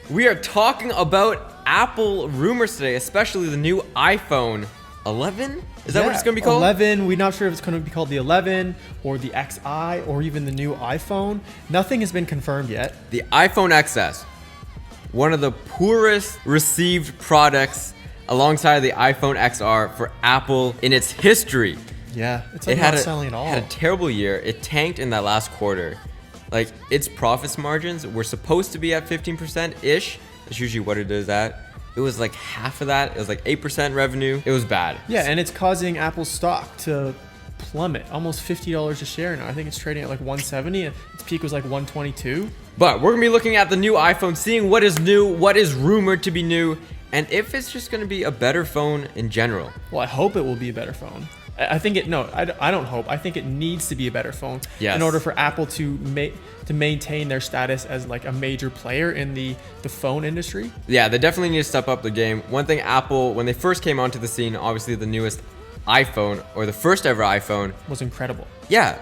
We are talking about Apple rumors today, especially the new iPhone 11. Is that what it's going to be called? 11. We're not sure if it's going to be called the 11 or the XI or even the new iPhone. Nothing has been confirmed yet. The iPhone XS, one of the poorest received products alongside the iPhone XR for Apple in its history. Yeah, it's like not selling at all. It had a terrible year. It tanked in that last quarter. Like, its profits margins were supposed to be at 15%-ish. That's usually what it is at. It was like half of that. It was like 8% revenue. It was bad. Yeah, and it's causing Apple's stock to plummet. Almost $50 a share now. I think it's trading at like 170 and its peak was like 122. But we're going to be looking at the new iPhone, seeing what is new, what is rumored to be new, and if it's just going to be a better phone in general. Well, I hope it will be a better phone. I think it, no, I don't hope. I think it needs to be a better phone in order for Apple to maintain their status as like a major player in the phone industry. Yeah, they definitely need to step up the game. One thing Apple, when they first came onto the scene, obviously the newest iPhone, or the first ever iPhone, was incredible. Yeah,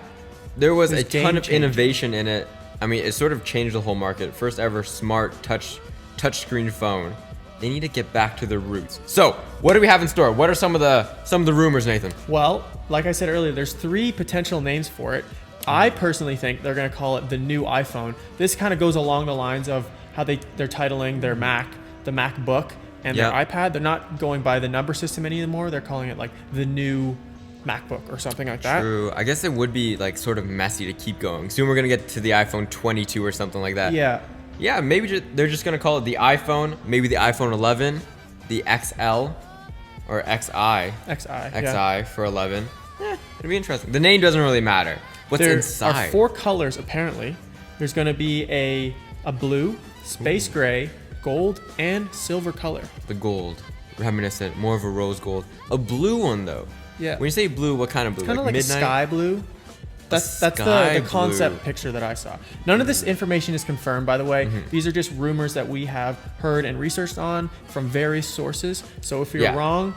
there was a ton of innovation in it. I mean, it sort of changed the whole market. First ever smart touchscreen phone. They need to get back to their roots. So, what do we have in store? What are some of the rumors, Nathan? Well, like I said earlier, there's 3 potential names for it. I personally think they're going to call it the new iPhone. This kind of goes along the lines of how they're titling their Mac, the MacBook, and their iPad. They're not going by the number system anymore. They're calling it like the new MacBook or something like that. True. I guess it would be like sort of messy to keep going. Soon we're going to get to the iPhone 22 or something like that. Yeah. Yeah, maybe they're just going to call it the iPhone, maybe the iPhone 11, the XL, or XI for 11. It'd be interesting. The name doesn't really matter. What's inside? There are 4 colors, apparently. There's going to be a blue, space gray, gold, and silver color. The gold. Reminiscent. More of a rose gold. A blue one, though. Yeah. When you say blue, what kind of blue? Kind of like midnight? a sky blue. That's the concept picture that I saw. None of this information is confirmed, by the way. These are just rumors that we have heard and researched on from various sources. So if you're wrong,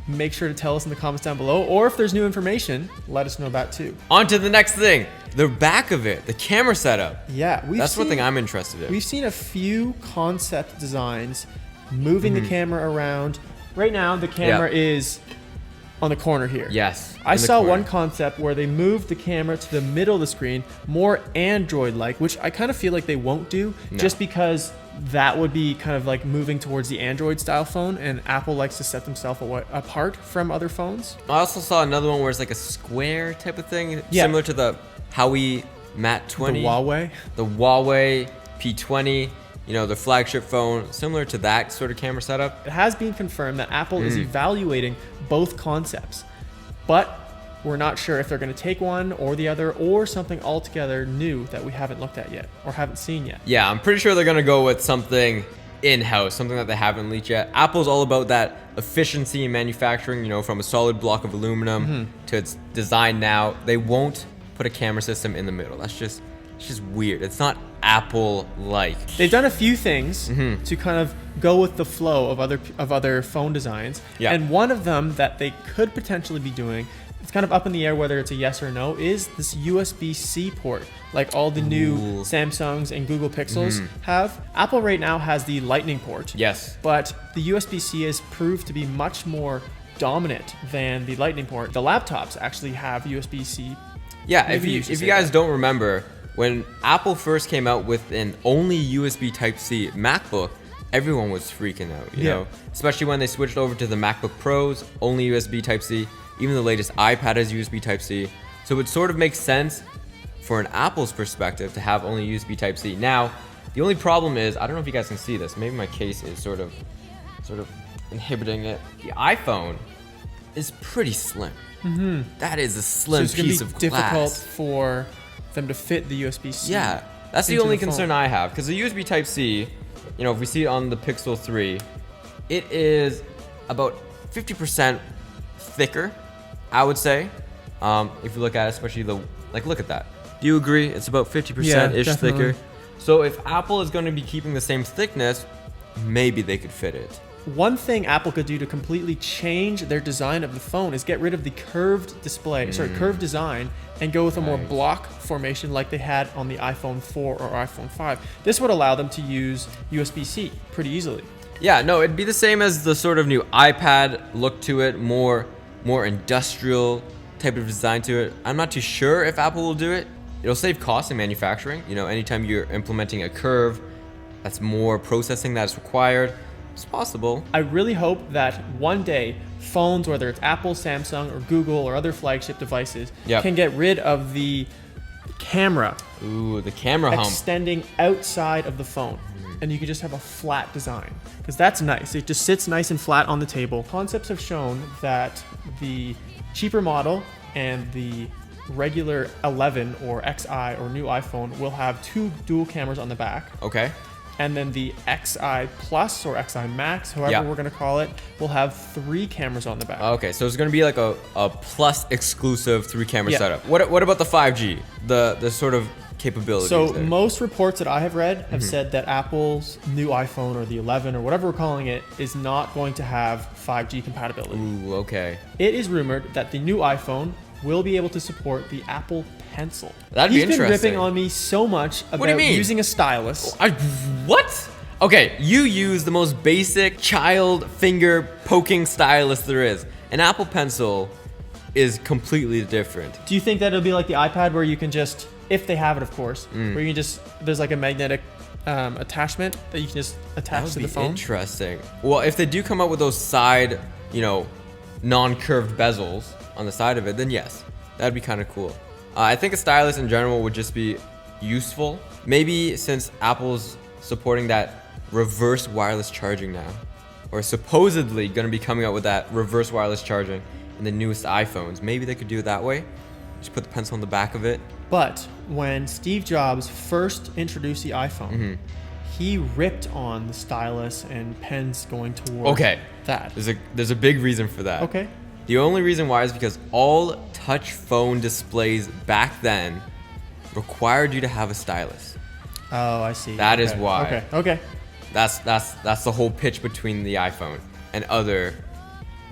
make sure to tell us in the comments down below. Or if there's new information, let us know that too. On to the next thing. The back of it, the camera setup. Yeah, that's one thing I'm interested in. We've seen a few concept designs moving the camera around. Right now, the camera is on the corner here. Yes. I saw one concept where they moved the camera to the middle of the screen, more Android-like, which I kind of feel like they won't do, just because that would be kind of like moving towards the Android-style phone, and Apple likes to set themselves apart from other phones. I also saw another one where it's like a square type of thing, similar to the Huawei Mate 20. The Huawei P20. You know, the flagship phone, similar to that sort of camera setup. It has been confirmed that Apple is evaluating both concepts, but we're not sure if they're going to take one or the other or something altogether new that we haven't looked at yet or haven't seen yet. Yeah, I'm pretty sure they're going to go with something in-house, something that they haven't leaked yet. Apple's all about that efficiency in manufacturing, you know, from a solid block of aluminum to its design now. They won't put a camera system in the middle. It's just weird. It's not Apple-like. They've done a few things to kind of go with the flow of other phone designs. And one of them that they could potentially be doing, it's kind of up in the air whether it's a yes or no, is this USB-C port, like all the new Samsungs and Google Pixels have. Apple right now has the Lightning port. Yes. But the USB-C has proved to be much more dominant than the Lightning port. The laptops actually have USB-C. Yeah, if you guys don't remember, when Apple first came out with an only USB Type-C MacBook, everyone was freaking out, you know? Especially when they switched over to the MacBook Pros, only USB Type-C. Even the latest iPad has USB Type-C. So it sort of makes sense for an Apple's perspective to have only USB Type-C. Now, the only problem is, I don't know if you guys can see this. Maybe my case is sort of inhibiting it. The iPhone is pretty slim. That is a slim piece of glass. So it's going to be difficult for them to fit the USB-C. Yeah, that's the only concern I have, because the USB Type-C, you know, if we see it on the Pixel 3, it is about 50% thicker, I would say. If you look at it, especially look at that. Do you agree? It's about 50%-ish thicker. So if Apple is going to be keeping the same thickness, maybe they could fit it. one thing Apple could do to completely change their design of the phone is get rid of the curved display, curved design, and go with a more block formation like they had on the iPhone 4 or iPhone 5. This would allow them to use USB-C pretty easily. Yeah, no, it'd be the same as the sort of new iPad look to it, more industrial type of design to it. I'm not too sure if Apple will do it. It'll save costs in manufacturing. You know, anytime you're implementing a curve, that's more processing that's required. It's possible. I really hope that one day phones, whether it's Apple, Samsung, or Google, or other flagship devices, can get rid of the camera. Ooh, the camera hump. Extending outside of the phone. And you can just have a flat design. Because that's nice. It just sits nice and flat on the table. Concepts have shown that the cheaper model and the regular 11 or XI or new iPhone will have 2 dual cameras on the back. Okay. And then the XI Plus or XI Max, however we're going to call it, will have 3 cameras on the back. Okay, so it's going to be like a Plus exclusive 3-camera setup. What about the 5G? The sort of capabilities So there? Most reports that I have read have said that Apple's new iPhone or the 11 or whatever we're calling it is not going to have 5G compatibility. Ooh, okay. It is rumored that the new iPhone will be able to support the Apple Pencil. That'd be interesting. He's been ripping on me so much about using a stylus. What? Okay, you use the most basic child finger poking stylus there is. An Apple Pencil is completely different. Do you think that it'll be like the iPad where you can just, if they have it of course, where you can just, there's like a magnetic attachment that you can just attach to the phone? Interesting. Well, if they do come up with those side, non-curved bezels on the side of it, then yes, that'd be kind of cool. I think a stylus in general would just be useful. Maybe since Apple's supporting that reverse wireless charging now, or supposedly going to be coming out with that reverse wireless charging in the newest iPhones, maybe they could do it that way. Just put the pencil on the back of it. But when Steve Jobs first introduced the iPhone, he ripped on the stylus and pens going towards that. There's a big reason for that. Okay. The only reason why is because all touch phone displays back then required you to have a stylus. Oh, I see. That is why. Okay. That's the whole pitch between the iPhone and other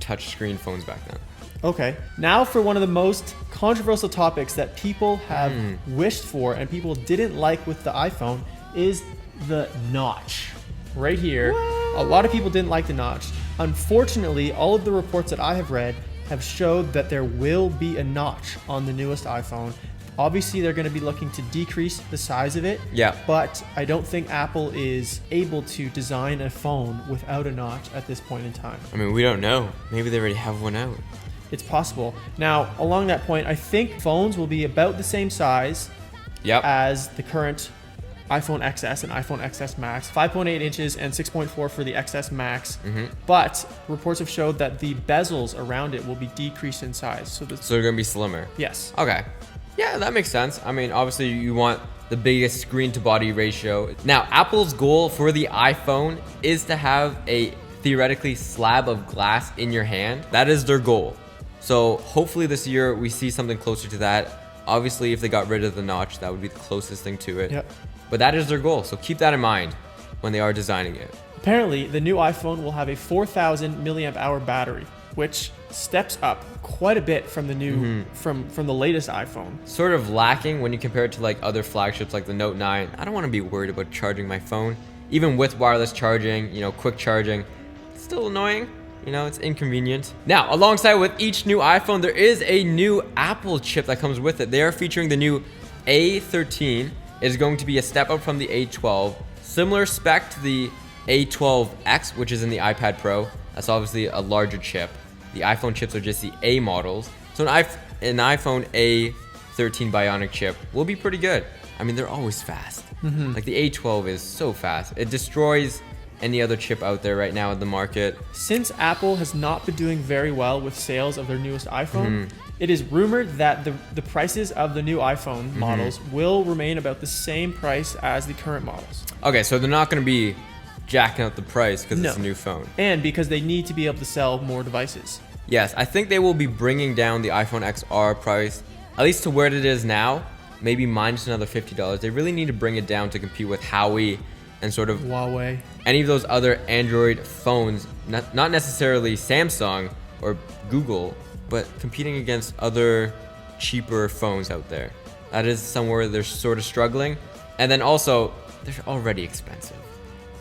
touchscreen phones back then. Okay. Now for one of the most controversial topics that people have wished for and people didn't like with the iPhone is the notch. Right here. What? A lot of people didn't like the notch. Unfortunately, all of the reports that I have read have showed that there will be a notch on the newest iPhone. Obviously, they're going to be looking to decrease the size of it. Yeah. But I don't think Apple is able to design a phone without a notch at this point in time. I mean, we don't know. Maybe they already have one out. It's possible. Now, along that point, I think phones will be about the same size as the current iPhone XS and iPhone XS Max, 5.8 inches and 6.4 for the XS Max. But reports have showed that the bezels around it will be decreased in size. So they're going to be slimmer. Yes. Okay. Yeah, that makes sense. I mean, obviously you want the biggest screen to body ratio. Now, Apple's goal for the iPhone is to have a theoretically slab of glass in your hand. That is their goal. So hopefully this year we see something closer to that. Obviously, if they got rid of the notch, that would be the closest thing to it. Yep. But that is their goal, so keep that in mind when they are designing it. Apparently, the new iPhone will have a 4,000 milliamp hour battery, which steps up quite a bit from the new from the latest iPhone. Sort of lacking when you compare it to like other flagships like the Note 9. I don't want to be worried about charging my phone, even with wireless charging, quick charging. It's still annoying. It's inconvenient. Now, alongside with each new iPhone, there is a new Apple chip that comes with it. They are featuring the new A13. It is going to be a step up from the A12. Similar spec to the A12X, which is in the iPad Pro. That's obviously a larger chip. The iPhone chips are just the A models. So an iPhone A13 Bionic chip will be pretty good. I mean, they're always fast. Like the A12 is so fast. It destroys any other chip out there right now in the market. Since Apple has not been doing very well with sales of their newest iPhone, it is rumored that the prices of the new iPhone models will remain about the same price as the current models. Okay, so they're not going to be jacking up the price because it's a new phone. And because they need to be able to sell more devices. Yes, I think they will be bringing down the iPhone XR price, at least to where it is now, maybe minus another $50. They really need to bring it down to compete with Huawei and sort of Huawei, any of those other Android phones, not necessarily Samsung or Google, but competing against other cheaper phones out there. That is somewhere they're sort of struggling. And then also, they're already expensive.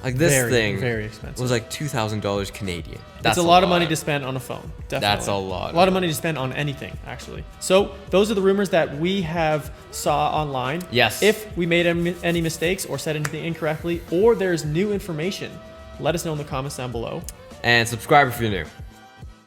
Like this thing very expensive. was like $2,000 Canadian. That's a lot of money to spend on a phone. Definitely. That's a lot. A lot of money to spend on anything, actually. So those are the rumors that we have saw online. Yes. If we made any mistakes or said anything incorrectly, or there's new information, let us know in the comments down below. And subscribe if you're new.